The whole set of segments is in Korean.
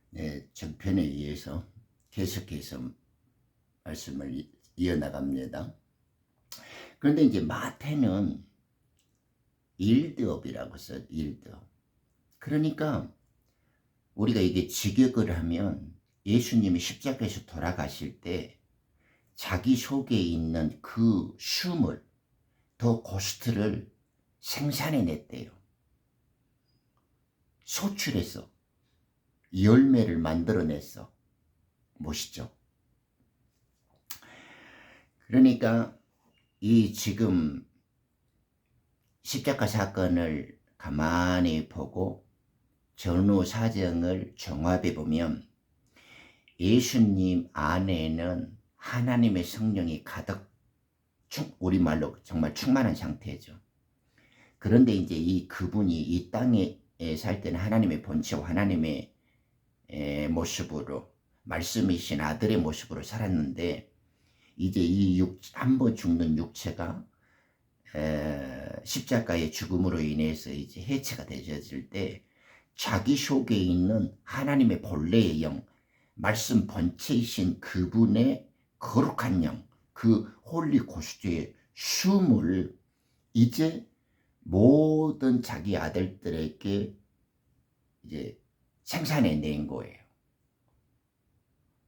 네, 전편에 의해서 계속해서 말씀을 이어나갑니다. 그런데 이제 마태는 일드업이라고 써요. 일드업. 그러니까 우리가 이게 직역을 하면 예수님이 십자가에서 돌아가실 때 자기 속에 있는 그 춤을, 더 고스트를 생산해냈대요. 소출해서 열매를 만들어냈어. 멋있죠? 그러니까 이 지금 십자가 사건을 가만히 보고 전후 사정을 종합해 보면 예수님 안에는 하나님의 성령이 가득, 우리말로 정말 충만한 상태죠. 그런데 이제 그분이 이 땅에 살 때는 하나님의 본체와 하나님의 모습으로, 말씀이신 아들의 모습으로 살았는데, 이제 이 한번 죽는 육체가 십자가의 죽음으로 인해서 이제 해체가 되어질 때 자기 속에 있는 하나님의 본래의 영, 말씀 본체이신 그분의 거룩한 영, 그 홀리 고스트의 숨을 이제 모든 자기 아들들에게 이제 생산해낸 거예요.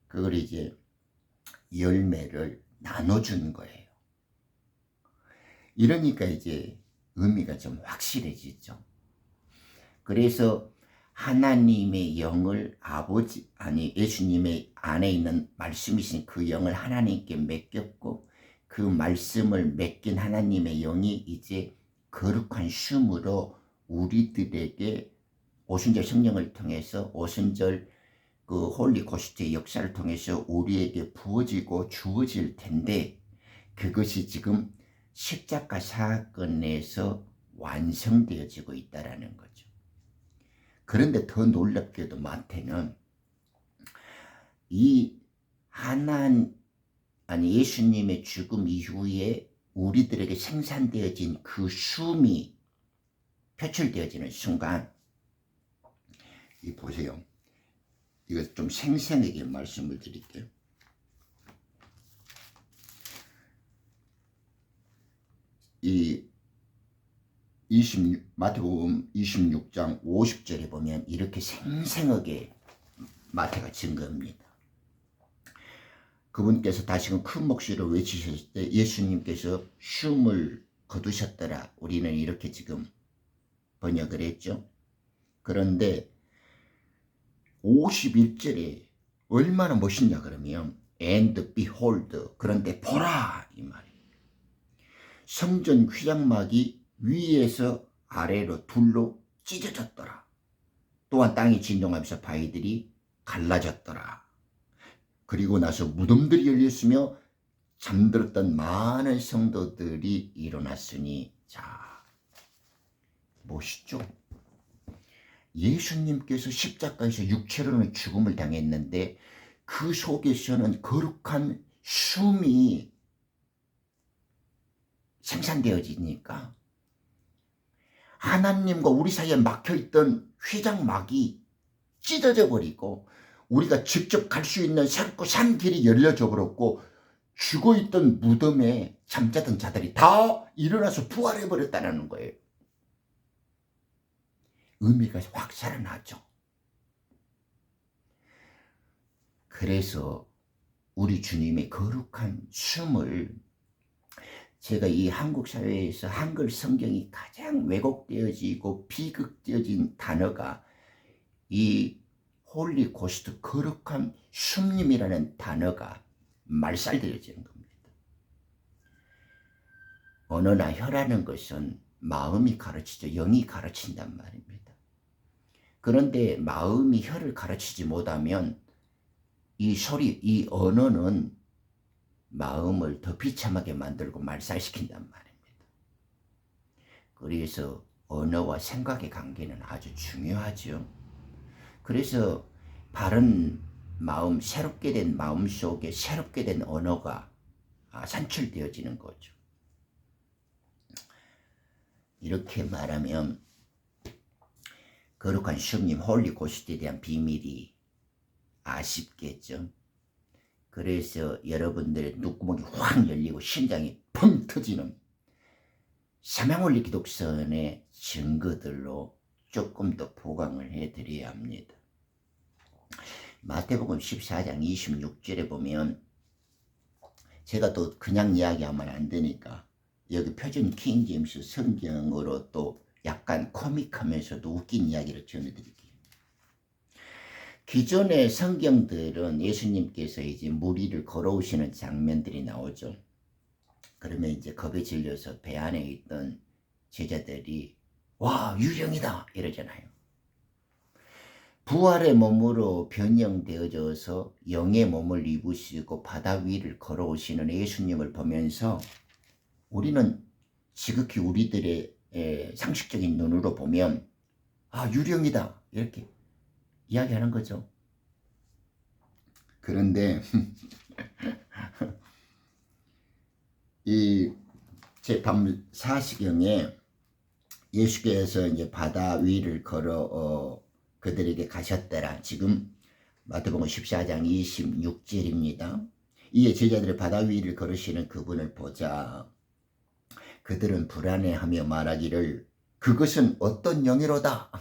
그걸 이제 열매를 나눠준 거예요. 이러니까 이제 의미가 좀 확실해지죠. 그래서 하나님의 영을 예수님의 안에 있는 말씀이신 그 영을 하나님께 맡겼고, 그 말씀을 맡긴 하나님의 영이 이제 거룩한 춤으로 우리들에게 오순절 성령을 통해서, 오순절 그 홀리 고스트의 역사를 통해서 우리에게 부어지고 주어질 텐데, 그것이 지금 십자가 사건에서 완성되어지고 있다는 거죠. 그런데 더 놀랍게도 마태는 예수님의 죽음 이후에 우리들에게 생산되어진 그 숨이 표출되어지는 순간, 이 보세요. 이거 좀 생생하게 말씀을 드릴게요. 마태복음 26장 50절에 보면 이렇게 생생하게 마태가 증거합니다. 그분께서 다시금 큰 목소리로 외치셨을 때 예수님께서 숨을 거두셨더라. 우리는 이렇게 지금 번역을 했죠. 그런데 51절에 얼마나 멋있냐 그러면 and behold, 그런데 보라 이 말이에요. 성전 휘장막이 위에서 아래로 둘로 찢어졌더라. 또한 땅이 진동하면서 바위들이 갈라졌더라. 그리고 나서 무덤들이 열렸으며 잠들었던 많은 성도들이 일어났으니, 자, 멋있죠? 예수님께서 십자가에서 육체로는 죽음을 당했는데 그 속에서는 거룩한 숨이 생산되어지니까 하나님과 우리 사이에 막혀있던 휘장막이 찢어져 버리고 우리가 직접 갈 수 있는 새롭고 산 길이 열려져 버렸고, 죽어있던 무덤에 잠자던 자들이 다 일어나서 부활해 버렸다는 거예요. 의미가 확 살아나죠. 그래서 우리 주님의 거룩한 숨을, 제가 이 한국 사회에서 한글 성경이 가장 왜곡되어지고 비극되어진 단어가 이 홀리 고스트, 거룩한 숨님이라는 단어가 말살되어지는 겁니다. 언어나 혀라는 것은 마음이 가르치죠. 영이 가르친단 말입니다. 그런데 마음이 혀를 가르치지 못하면 이 언어는 마음을 더 비참하게 만들고 말살시킨단 말입니다. 그래서 언어와 생각의 관계는 아주 중요하죠. 그래서 바른 마음, 새롭게 된 마음 속에 새롭게 된 언어가 산출되어지는 거죠. 이렇게 말하면 거룩한 shum님 홀리 고스트에 대한 비밀이 아쉽겠죠. 그래서 여러분들의 눈구멍이 확 열리고 심장이 펑 터지는 사망원리 기독선의 증거들로 조금 더 보강을 해드려야 합니다. 마태복음 14장 26절에 보면, 제가 또 그냥 이야기하면 안 되니까 여기 표준 킹제임스 성경으로 또 약간 코믹하면서도 웃긴 이야기를 전해드릴게요. 기존의 성경들은 예수님께서 이제 무리를 걸어오시는 장면들이 나오죠. 그러면 이제 겁에 질려서 배 안에 있던 제자들이 와, 유령이다 이러잖아요. 부활의 몸으로 변형되어져서 영의 몸을 입으시고 바다 위를 걸어오시는 예수님을 보면서 우리는 지극히 우리들의 상식적인 눈으로 보면 아, 유령이다 이렇게 이야기하는 거죠. 그런데 이 제3 사시경에 예수께서 이제 바다 위를 걸어 그들에게 가셨더라. 지금 마태복음 14장 26절입니다. 이에 제자들이 바다 위를 걸으시는 그분을 보자 그들은 불안해하며 말하기를 그것은 어떤 영이로다.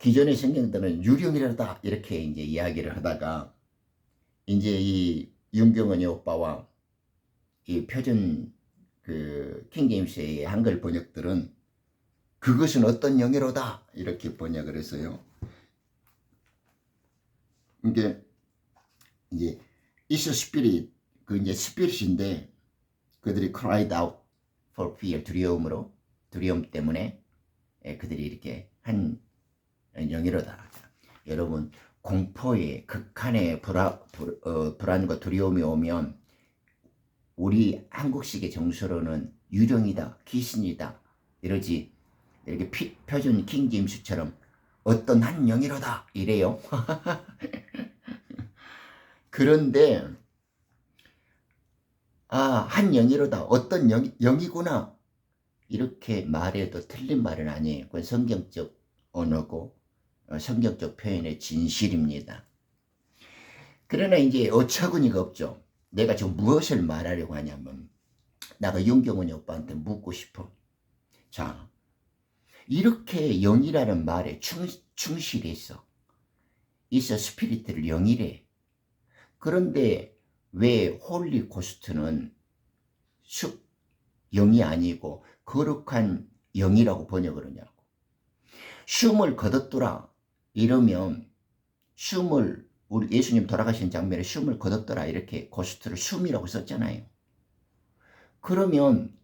기존의 성경들은 유령이로다 이렇게 이제 이야기를 하다가 이제 이 윤경원이 오빠와 이 표준 그 킹제임스의 한글 번역들은 그것은 어떤 영이로다 이렇게 번역을 했어요. 이게 이제 is a spirit, 그 이제 스피릿인데 그들이 cried out for fear, 두려움 때문에 그들이 이렇게 한 영이로다. 여러분, 공포의 극한의 불안과 두려움이 오면 우리 한국식의 정서로는 유령이다, 귀신이다 이러지, 이렇게 표준 킹제임스처럼 어떤 한 영이로다 이래요. 그런데 한 영이로다, 어떤 영이구나 이렇게 말해도 틀린 말은 아니에요. 그건 성경적 언어고 성경적 표현의 진실입니다. 그러나 이제 어처구니가 없죠. 내가 지금 무엇을 말하려고 하냐면 나가 윤경원이 오빠한테 묻고 싶어. 자, 이렇게 영이라는 말에 충실해서 있어 스피리트를 영이래. 그런데 왜 홀리 고스트는 영이 아니고 거룩한 영이라고 번역을 하냐고. 숨을 거뒀더라 이러면 우리 예수님 돌아가신 장면에 숨을 거뒀더라 이렇게 고스트를 숨이라고 썼잖아요. 그러면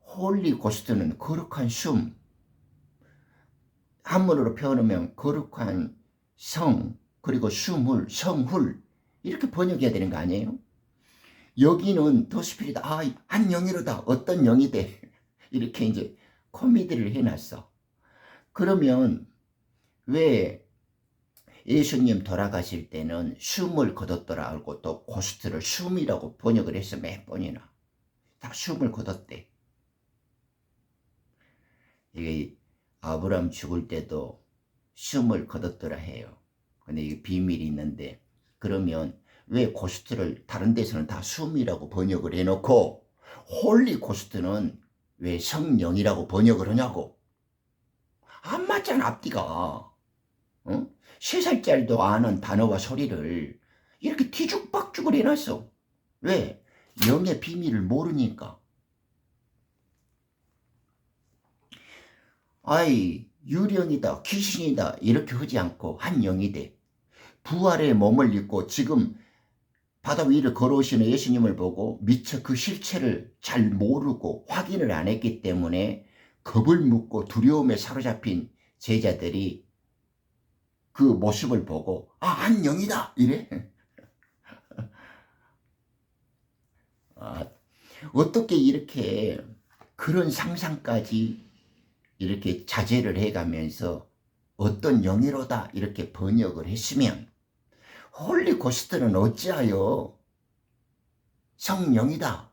홀리 고스트는 거룩한 숨, 한문으로 표현하면 거룩한 성, 그리고 성훌 이렇게 번역해야 되는 거 아니에요? 여기는 더 스피릿, 한 영이로다, 어떤 영이대 이렇게 이제 코미디를 해놨어. 그러면 왜 예수님 돌아가실 때는 숨을 거뒀더라 하고 또 고스트를 숨이라고 번역을 해서 몇 번이나 다 숨을 거뒀대. 이게 아브라함 죽을 때도 숨을 거뒀더라 해요. 근데 이게 비밀이 있는데, 그러면 왜 고스트를 다른 데서는 다 숨이라고 번역을 해놓고 홀리 고스트는 왜 성령이라고 번역을 하냐고. 안 맞잖아 앞뒤가. 어? 3살짜리도 아는 단어와 소리를 이렇게 뒤죽박죽을 해놨어. 왜? 영의 비밀을 모르니까. 유령이다, 귀신이다 이렇게 하지 않고 한 영이 돼. 부활의 몸을 입고 지금 바다 위를 걸어오시는 예수님을 보고 미처 그 실체를 잘 모르고 확인을 안 했기 때문에 겁을 먹고 두려움에 사로잡힌 제자들이 그 모습을 보고 한 영이다 이래. 어떻게 이렇게 그런 상상까지 이렇게 자제를 해가면서 어떤 영이로다 이렇게 번역을 했으면 홀리 고스트는 어찌하여 성령이다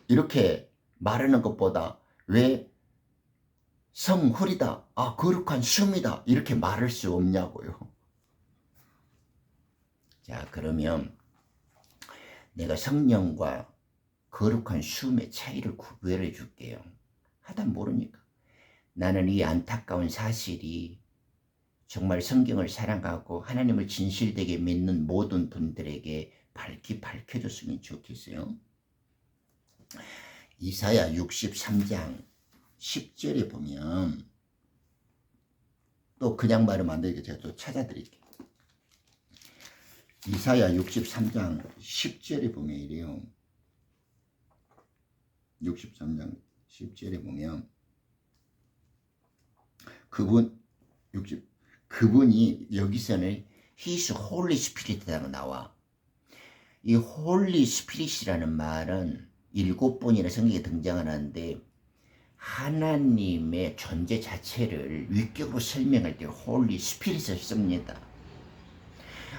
이렇게 말하는 것보다 왜 성훌이다, 거룩한 숨이다 이렇게 말할 수 없냐고요. 자, 그러면 내가 성령과 거룩한 숨의 차이를 구별해 줄게요. 하다 모르니까. 나는 이 안타까운 사실이 정말 성경을 사랑하고 하나님을 진실되게 믿는 모든 분들에게 밝혀줬으면 좋겠어요. 이사야 63장 10절에 보면, 또 그냥 말하면 안 되겠죠. 제가 또 찾아드릴게요. 이사야 63장 10절에 보면 이래요. 63장 10절에 보면 그분이 여기서는 His Holy Spirit이라고 나와. 이 Holy Spirit이라는 말은 7번이나 성경에 등장하는데 하나님의 존재 자체를 위격으로 설명할 때 Holy Spirit을 씁니다.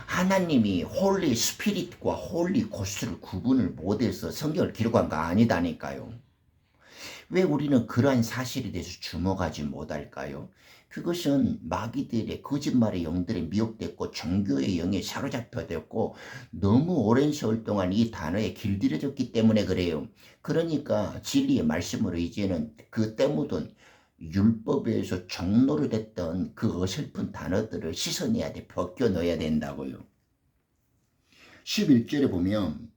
하나님이 홀리 스피릿과 홀리 고스트를 구분을 못해서 성경을 기록한 거 아니다니까요. 왜 우리는 그러한 사실에 대해서 주목하지 못할까요? 그것은 마귀들의 거짓말의 영들에 미혹됐고 종교의 영에 사로잡혀졌고 너무 오랜 세월 동안 이 단어에 길들여졌기 때문에 그래요. 그러니까 진리의 말씀으로 이제는 그 때묻은 율법에서 종로로 됐던 그 어설픈 단어들을 씻어내야 돼. 벗겨넣어야 된다고요. 11절에 보면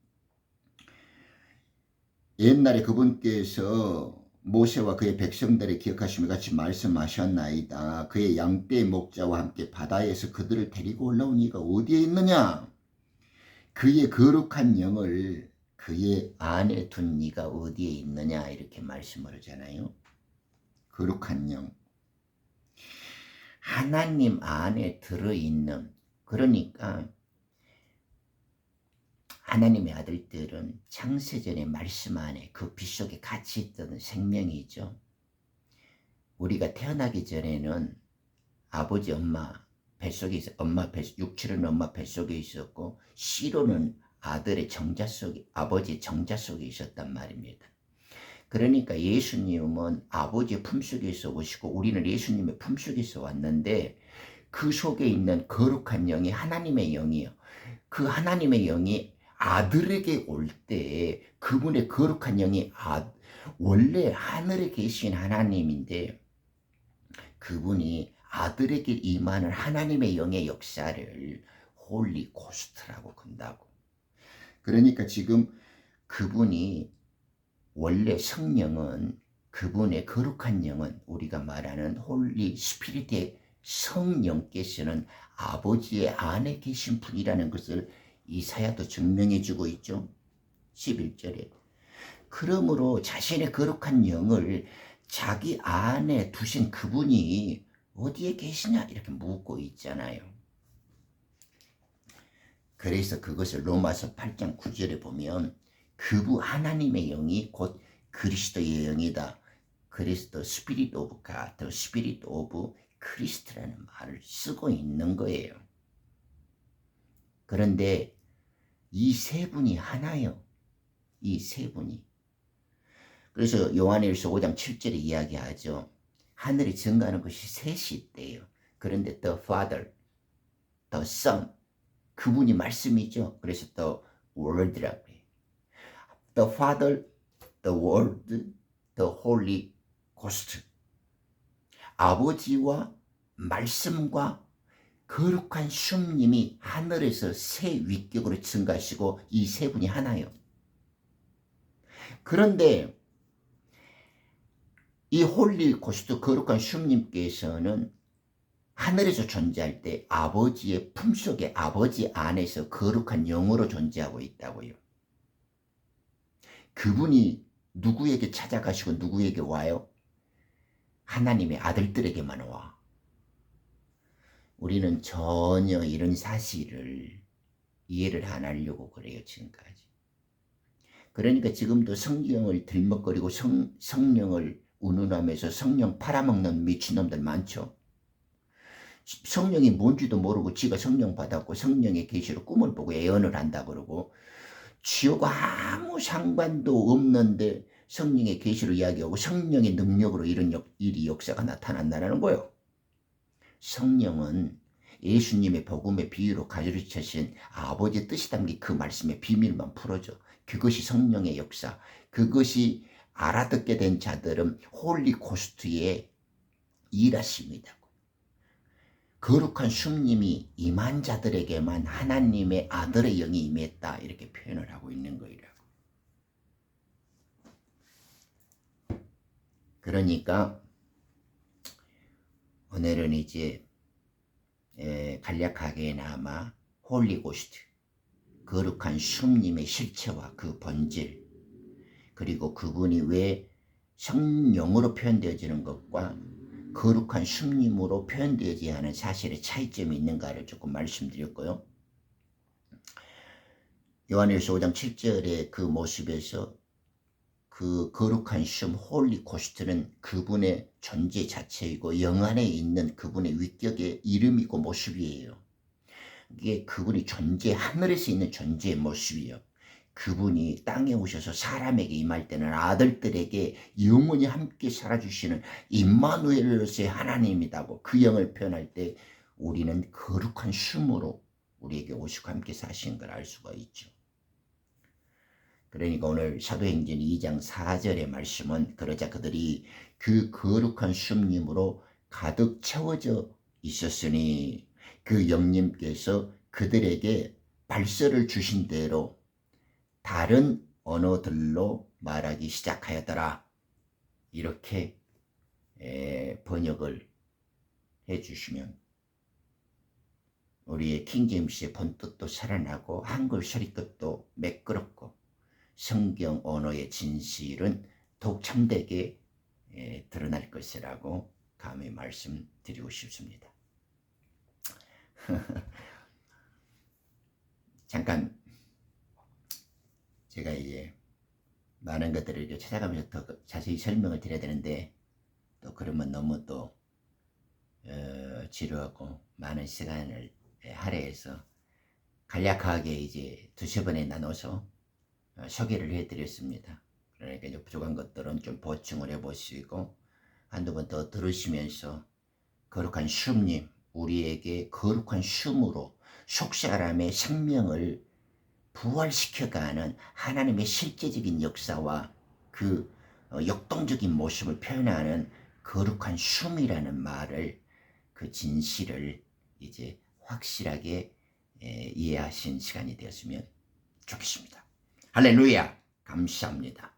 옛날에 그분께서 모세와 그의 백성들을 기억하시며 같이 말씀하셨나이다. 그의 양떼의 목자와 함께 바다에서 그들을 데리고 올라온 이가 어디에 있느냐? 그의 거룩한 영을 그의 안에 둔 이가 어디에 있느냐? 이렇게 말씀을 하잖아요. 거룩한 영. 하나님 안에 들어있는, 그러니까 하나님의 아들들은 창세전의 말씀 안에 그 빛 속에 같이 있던 생명이죠. 우리가 태어나기 전에는 아버지 엄마 뱃속에 육체로는 엄마 뱃속에 있었고 씨로는 아들의 정자 속에, 아버지의 정자 속에 있었단 말입니다. 그러니까 예수님은 아버지의 품속에서 오시고 우리는 예수님의 품속에서 왔는데 그 속에 있는 거룩한 영이 하나님의 영이에요. 그 하나님의 영이 아들에게 올 때 그분의 거룩한 영이 원래 하늘에 계신 하나님인데 그분이 아들에게 임하는 하나님의 영의 역사를 홀리 고스트라고 한다고. 그러니까 지금 그분이 원래 성령은 그분의 거룩한 영은 우리가 말하는 홀리 스피릿의 성령께서는 아버지의 안에 계신 분이라는 것을 이사야도 증명해주고 있죠. 11절에. 그러므로 자신의 거룩한 영을 자기 안에 두신 그분이 어디에 계시냐 이렇게 묻고 있잖아요. 그래서 그것을 로마서 8장 9절에 보면 하나님의 영이 곧 그리스도의 영이다. 그리스도 스피릿 오브 갓, 스피릿 오브 크리스트라는 말을 쓰고 있는 거예요. 그런데 이 세 분이 하나요. 이 세 분이. 그래서 요한일서 5장 7절에 이야기하죠. 하늘에 증거하는 것이 셋이 있대요. 그런데 the Father, the Son, 그분이 말씀이죠. 그래서 the Word라고 해요. The Father, the Word, the Holy Ghost. 아버지와 말씀과 거룩한 숭님이 하늘에서 새 위격으로 증가하시고 이 세 분이 하나요. 그런데 이 홀리 고스트 거룩한 숭님께서는 하늘에서 존재할 때 아버지의 품속에 아버지 안에서 거룩한 영으로 존재하고 있다고요. 그분이 누구에게 찾아가시고 누구에게 와요? 하나님의 아들들에게만 와. 우리는 전혀 이런 사실을 이해를 안 하려고 그래요, 지금까지. 그러니까 지금도 성경을 들먹거리고 성령을 운운하면서 성령 팔아먹는 미친놈들 많죠. 성령이 뭔지도 모르고 지가 성령 받았고 성령의 계시로 꿈을 보고 예언을 한다 그러고 지옥 아무 상관도 없는데 성령의 계시로 이야기하고 성령의 능력으로 이런 일이 역사가 나타난다는 거예요. 성령은 예수님의 복음의 비유로 가르치신 아버지의 뜻이 담긴 그 말씀의 비밀만 풀어줘. 그것이 성령의 역사. 그것이 알아듣게 된 자들은 홀리 고스트의 일하십니다. 거룩한 숭님이 임한 자들에게만 하나님의 아들의 영이 임했다 이렇게 표현을 하고 있는 거이라고. 그러니까 오늘은 이제 간략하게나마 홀리고스트 거룩한 숭님의 실체와 그 본질, 그리고 그분이 왜 성령으로 표현되어지는 것과 거룩한 숭님으로 표현되어져야 하는 사실의 차이점이 있는가를 조금 말씀드렸고요. 요한일서 5장 7절의 그 모습에서 그 거룩한 숭 홀리 고스트는 그분의 존재 자체이고 영 안에 있는 그분의 위격의 이름이고 모습이에요. 이게 그분이 하늘에서 있는 존재의 모습이에요. 그분이 땅에 오셔서 사람에게 임할 때는 아들들에게 영원히 함께 살아주시는 임마누엘로서의 하나님이다고 그 영을 표현할 때 우리는 거룩한 숭으로 우리에게 오시고 함께 사신 걸 알 수가 있죠. 그러니까 오늘 사도행전 2장 4절의 말씀은 그러자 그들이 그 거룩한 숭님으로 가득 채워져 있었으니 그 영님께서 그들에게 발설을 주신 대로 다른 언어들로 말하기 시작하였더라. 이렇게 번역을 해주시면 우리의 킹제임스의 본뜻도 살아나고 한글 소리끝도 매끄럽고 성경 언어의 진실은 더욱 참되게 드러날 것이라고 감히 말씀드리고 싶습니다. 잠깐 제가 이제 많은 것들을 찾아가면서 더 자세히 설명을 드려야 되는데 또 그러면 너무 또 지루하고 많은 시간을 할애해서 간략하게 이제 두세 번에 나눠서 소개를 해드렸습니다. 그러니까 이제 부족한 것들은 좀 보충을 해보시고 한두 번 더 들으시면서 거룩한 숭님, 우리에게 거룩한 숭으로 속사람의 생명을 부활시켜가는 하나님의 실제적인 역사와 그 역동적인 모습을 표현하는 거룩한 숭이라는 말을, 그 진실을 이제 확실하게 이해하신 시간이 되었으면 좋겠습니다. 할렐루야! 감사합니다.